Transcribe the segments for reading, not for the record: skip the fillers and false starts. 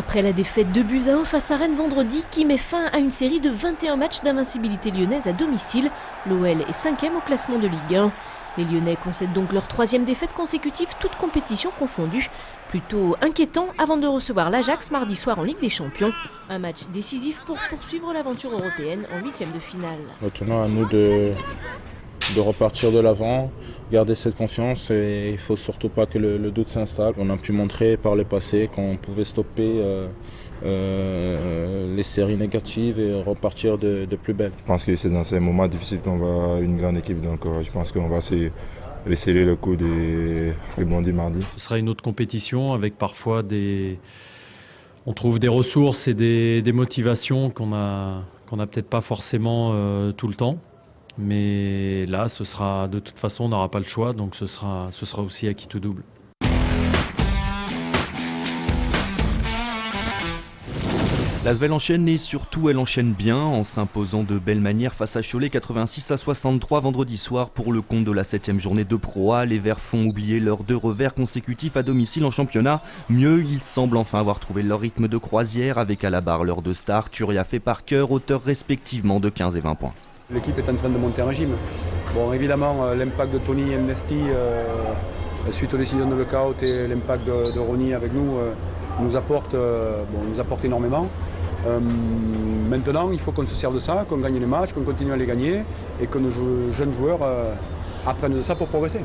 Après la défaite 2-1 face à Rennes vendredi qui met fin à une série de 21 matchs d'invincibilité lyonnaise à domicile, l'OL est 5e au classement de Ligue 1. Les Lyonnais concèdent donc leur 3e défaite consécutive, toutes compétitions confondues. Plutôt inquiétant avant de recevoir l'Ajax mardi soir en Ligue des Champions. Un match décisif pour poursuivre l'aventure européenne en 8e de finale. Maintenant à nous de repartir de l'avant, garder cette confiance et il ne faut surtout pas que le doute s'installe. On a pu montrer par le passé qu'on pouvait stopper les séries négatives et repartir de plus belle. Je pense que c'est dans ces moments difficiles qu'on va une grande équipe, donc je pense qu'on va laisser le coup des rebondis mardi. Ce sera une autre compétition avec parfois on trouve des ressources et des motivations qu'on a peut-être pas forcément tout le temps. Mais là, ce sera de toute façon, on n'aura pas le choix, donc ce sera aussi acquis tout double. L'Asvel enchaîne et surtout elle enchaîne bien en s'imposant de belle manière face à Cholet 86-63 vendredi soir pour le compte de la 7e journée de Pro A. Les Verts font oublier leurs 2 revers consécutifs à domicile en championnat. Mieux, ils semblent enfin avoir trouvé leur rythme de croisière avec à la barre leurs 2 stars, Turiaf et Parker, auteurs respectivement de 15 et 20 points. L'équipe est en train de monter un régime. Bon, évidemment, l'impact de Tony et Mnesty suite aux décisions de lockout et l'impact de Ronny avec nous nous apporte énormément. Maintenant, il faut qu'on se serve de ça, qu'on gagne les matchs, qu'on continue à les gagner et que nos jeunes joueurs apprennent de ça pour progresser.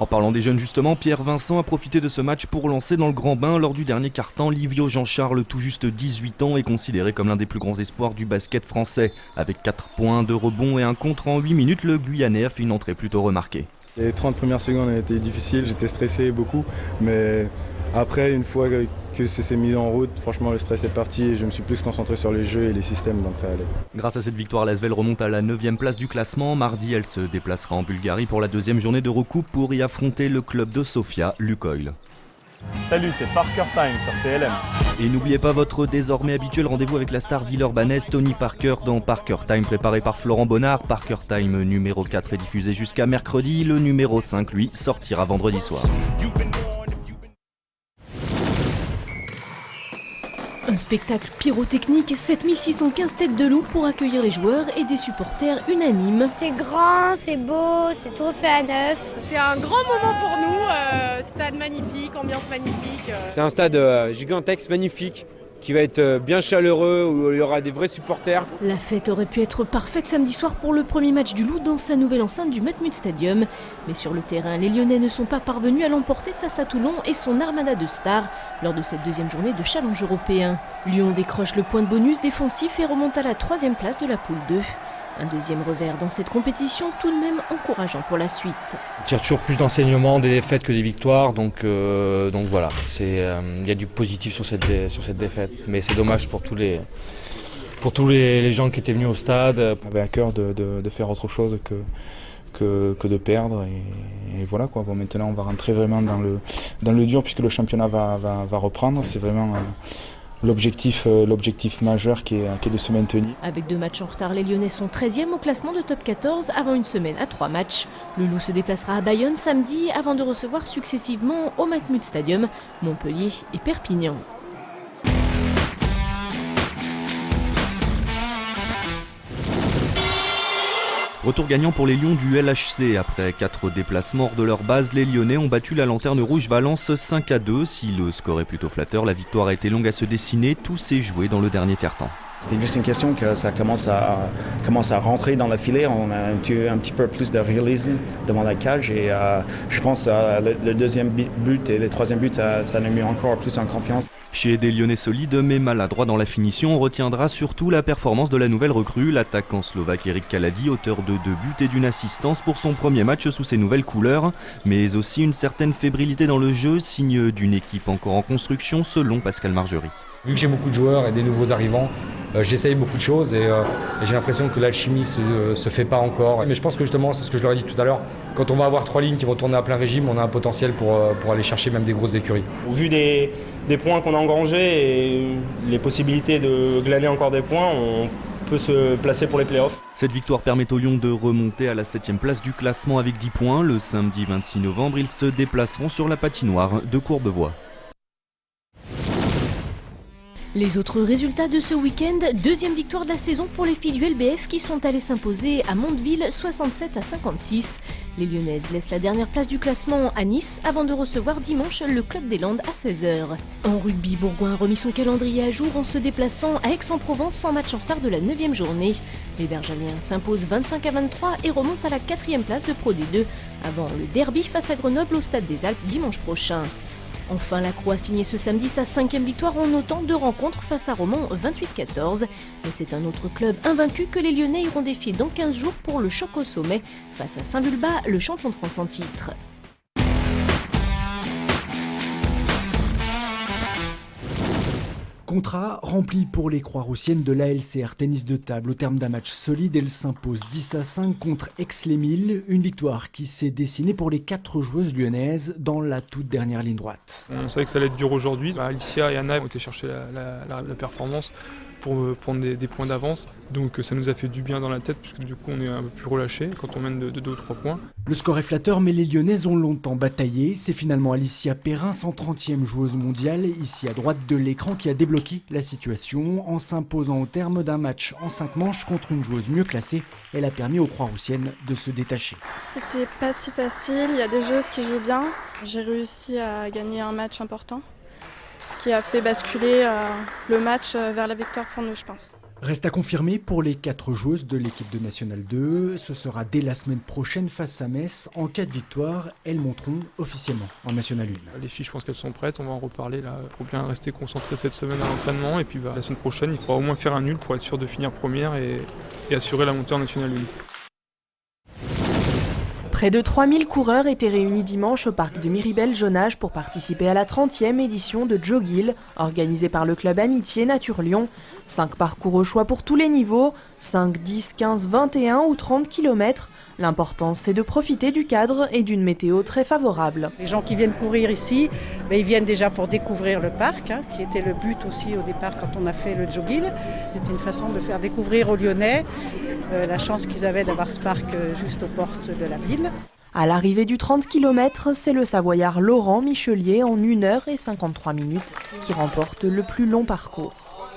En parlant des jeunes justement, Pierre Vincent a profité de ce match pour lancer dans le grand bain lors du dernier quart-temps. Livio Jean-Charles, tout juste 18 ans, est considéré comme l'un des plus grands espoirs du basket français. Avec 4 points, 2 rebonds et un contre en 8 minutes, le Guyanais a fait une entrée plutôt remarquée. Les 30 premières secondes ont été difficiles, j'étais stressé beaucoup, mais après, une fois que ça s'est mis en route, franchement le stress est parti et je me suis plus concentré sur les jeux et les systèmes, donc ça allait. Grâce à cette victoire, l'Asvel remonte à la 9e place du classement. Mardi, elle se déplacera en Bulgarie pour la 2e journée de recoupe pour y affronter le club de Sofia, Lukoil. Salut, c'est Parker Time sur TLM. Et n'oubliez pas votre désormais habituel rendez-vous avec la star villeurbannaise Tony Parker dans Parker Time, préparé par Florent Bonnard. Parker Time numéro 4 est diffusé jusqu'à mercredi. Le numéro 5, lui, sortira vendredi soir. Un spectacle pyrotechnique, 7615 têtes de loup pour accueillir les joueurs et des supporters unanimes. C'est grand, c'est beau, c'est tout fait à neuf. C'est un grand moment pour nous, stade magnifique, ambiance magnifique. C'est un stade gigantesque, magnifique, qui va être bien chaleureux, où il y aura des vrais supporters. La fête aurait pu être parfaite samedi soir pour le premier match du Loup dans sa nouvelle enceinte du Matmut Stadium. Mais sur le terrain, les Lyonnais ne sont pas parvenus à l'emporter face à Toulon et son armada de stars lors de cette 2e journée de challenge européen. Lyon décroche le point de bonus défensif et remonte à la 3e place de la poule 2. Un 2e revers dans cette compétition tout de même encourageant pour la suite. On tire toujours plus d'enseignements des défaites que des victoires, donc voilà, il y a du positif sur cette défaite, mais c'est dommage pour tous les gens qui étaient venus au stade. On avait à cœur de faire autre chose que de perdre et voilà quoi. Bon, maintenant on va rentrer vraiment dans le dur puisque le championnat va reprendre, c'est vraiment l'objectif majeur qui est de se maintenir. Avec 2 matchs en retard, les Lyonnais sont 13e au classement de top 14 avant une semaine à 3 matchs. Le Loup se déplacera à Bayonne samedi avant de recevoir successivement au Matmut Stadium, Montpellier et Perpignan. Retour gagnant pour les Lions du LHC. Après 4 déplacements hors de leur base, les Lyonnais ont battu la Lanterne Rouge Valence 5-2. Si le score est plutôt flatteur, la victoire a été longue à se dessiner. Tout s'est joué dans le dernier tiers-temps. C'était juste une question que ça commence à rentrer dans le filet. On a un petit peu plus de réalisme devant la cage et je pense que le 2e but et le 3e but, ça nous met encore plus en confiance. Chez des Lyonnais solides mais maladroits dans la finition, on retiendra surtout la performance de la nouvelle recrue, l'attaquant slovaque Eric Kaladi, auteur de 2 buts et d'une assistance pour son premier match sous ses nouvelles couleurs, mais aussi une certaine fébrilité dans le jeu, signe d'une équipe encore en construction selon Pascal Margerie. Vu que j'ai beaucoup de joueurs et des nouveaux arrivants, j'essaye beaucoup de choses et j'ai l'impression que l'alchimie se fait pas encore. Mais je pense que justement, c'est ce que je leur ai dit tout à l'heure, quand on va avoir 3 lignes qui vont tourner à plein régime, on a un potentiel pour aller chercher même des grosses écuries. Au vu des points qu'on a engrangés et les possibilités de glaner encore des points, on peut se placer pour les playoffs. Cette victoire permet aux Lions de remonter à la 7e place du classement avec 10 points. Le samedi 26 novembre, ils se déplaceront sur la patinoire de Courbevoie. Les autres résultats de ce week-end, deuxième victoire de la saison pour les filles du LBF qui sont allées s'imposer à Mondeville 67-56. Les Lyonnaises laissent la dernière place du classement à Nice avant de recevoir dimanche le Club des Landes à 16h. En rugby, Bourgoin a remis son calendrier à jour en se déplaçant à Aix-en-Provence en match en retard de la 9e journée. Les Bergaliens s'imposent 25-23 et remontent à la 4e place de Pro D2 avant le derby face à Grenoble au Stade des Alpes dimanche prochain. Enfin, la Croix a signé ce samedi sa 5e victoire en autant de rencontres face à Romans 28-14. Mais c'est un autre club invaincu que les Lyonnais iront défier dans 15 jours pour le choc au sommet face à Saint-Vulbas, le champion de France en titre. Contrat rempli pour les Croix-Roussiennes de l'ALCR Tennis de table. Au terme d'un match solide, elle s'impose 10-5 contre Aix-les-Milles. Une victoire qui s'est dessinée pour les 4 joueuses lyonnaises dans la toute dernière ligne droite. On savait que ça allait être dur aujourd'hui. Alicia et Anna ont été chercher la performance pour prendre des points d'avance. Donc ça nous a fait du bien dans la tête puisque du coup on est un peu plus relâché quand on mène de 2 ou 3 points. Le score est flatteur mais les Lyonnaises ont longtemps bataillé. C'est finalement Alicia Perrin, 130e joueuse mondiale, ici à droite de l'écran, qui a débloqué la situation en s'imposant au terme d'un match en 5 manches contre une joueuse mieux classée. Elle a permis aux Croix-Roussiennes de se détacher. C'était pas si facile, il y a des joueuses qui jouent bien. J'ai réussi à gagner un match important, ce qui a fait basculer le match vers la victoire pour nous, je pense. Reste à confirmer pour les 4 joueuses de l'équipe de National 2. Ce sera dès la semaine prochaine face à Metz. En cas de victoire, elles monteront officiellement en National 1. Les filles, je pense qu'elles sont prêtes. On va en reparler là. Il faut bien rester concentré cette semaine à l'entraînement. Et puis la semaine prochaine, il faudra au moins faire un nul pour être sûr de finir première et assurer la montée en National 1. Près de 3000 coureurs étaient réunis dimanche au parc de Miribel-Jonage pour participer à la 30e édition de Jogil, organisée par le club Amitié Nature Lyon. 5 parcours au choix pour tous les niveaux, 5, 10, 15, 21 ou 30 km. L'important, c'est de profiter du cadre et d'une météo très favorable. Les gens qui viennent courir ici, ils viennent déjà pour découvrir le parc, qui était le but aussi au départ quand on a fait le Jogil. C'était une façon de faire découvrir aux Lyonnais la chance qu'ils avaient d'avoir ce parc juste aux portes de la ville. À l'arrivée du 30 km, c'est le Savoyard Laurent Michelier en 1h53 qui remporte le plus long parcours.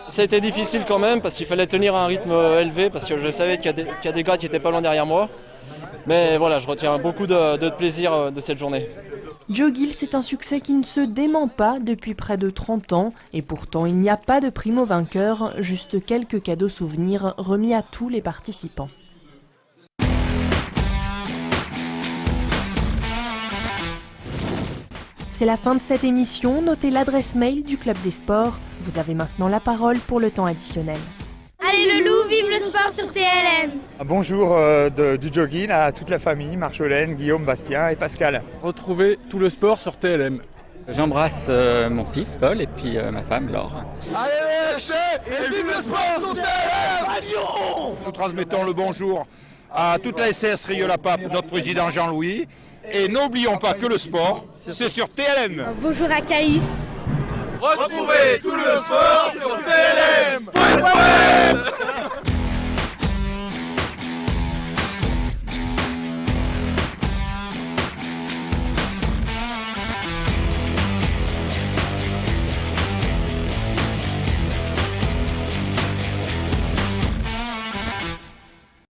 Ça a été difficile quand même parce qu'il fallait tenir un rythme élevé parce que je savais qu'il y a des gars qui étaient pas loin derrière moi. Mais voilà, je retiens beaucoup de plaisir de cette journée. Jogil, c'est un succès qui ne se dément pas depuis près de 30 ans. Et pourtant, il n'y a pas de primo vainqueur, juste quelques cadeaux souvenirs remis à tous les participants. C'est la fin de cette émission. Notez l'adresse mail du Club des Sports. Vous avez maintenant la parole pour le temps additionnel. Allez le loup, vive le sport sur TLM. Bonjour du jogging à toute la famille, Marjolaine, Guillaume, Bastien et Pascal. Retrouvez tout le sport sur TLM. J'embrasse mon fils Paul et puis ma femme Laure. Allez le LHC et vive le sport sur TLM. Nous transmettons le bonjour à toute la SCS Rieux-la-Pape, notre président Jean-Louis. Et n'oublions pas que le sport, c'est sur TLM. Bonjour à Caïs. Retrouvez tout le sport sur TLM.